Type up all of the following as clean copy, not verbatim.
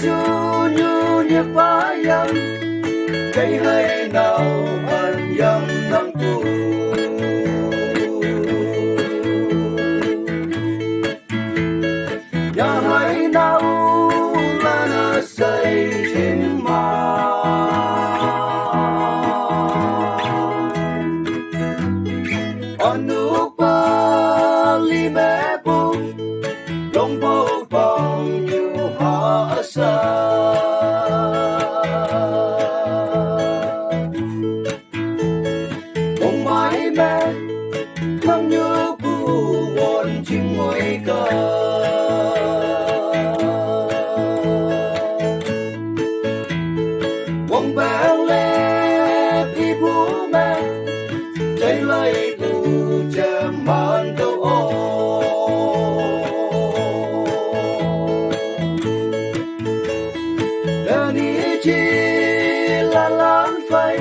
Sunyi bayang kay hay nào man yang nang ku ya hay nào là na say trên ma anu pa li me bu long po bang như ha sa nắng như bu ngon chim ngồi ca quăng bé lê đi bu mẹ chạy lấy tu chém man đâu ô đàn đi chi là lan phai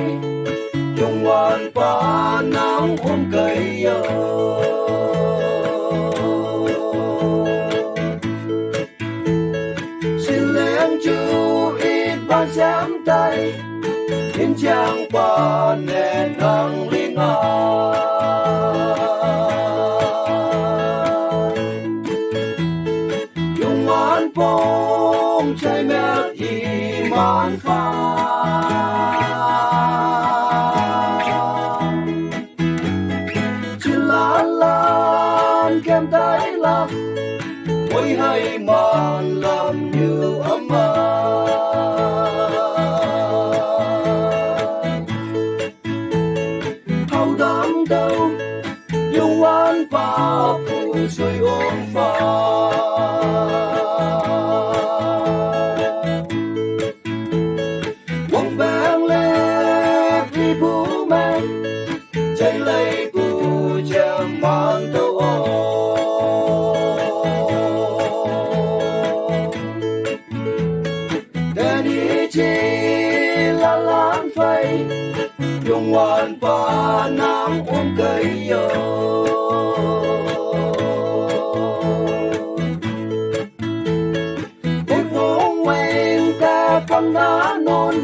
chung ngoan pa nắng ôm cây yo xin lên chú ít ban giám tay thiên trang pa nền nắng linh a chung ngoan phong trái mẹ iman pha kem tái lạc mỗi hay màn làm như ấm hào đám đâu dùng oan pa phụ xuôi ôm pha quăng beng lê đi bố mẹ chạy lấy cụ chém mang đâu dùng ngoan pa nắng ôm cây yo một phong quen ta con đá non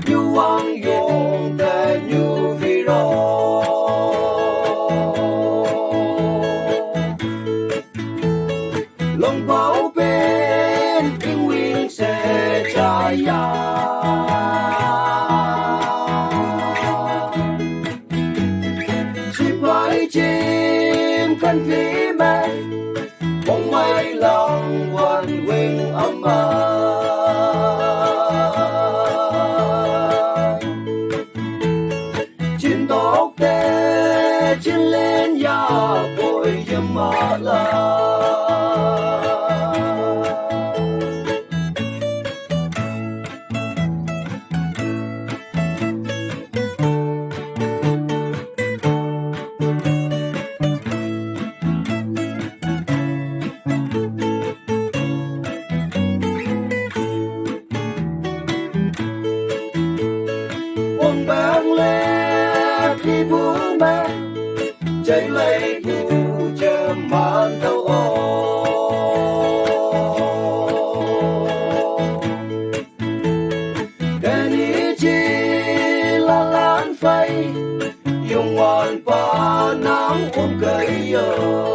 như quang dùng ta như phi rô lòng bảo bên yên nguyên sẽ trái ya căn phí mẹ bóng mây lòng quần quỳnh ấm trên tóc tê trên lên ya bồi dâm mơ la quăng beng lê đi bố mẹ chạy lấy tu chém man đâu ô cái ní chi là lan phai dùng ngoan pa nắng ôm cây yo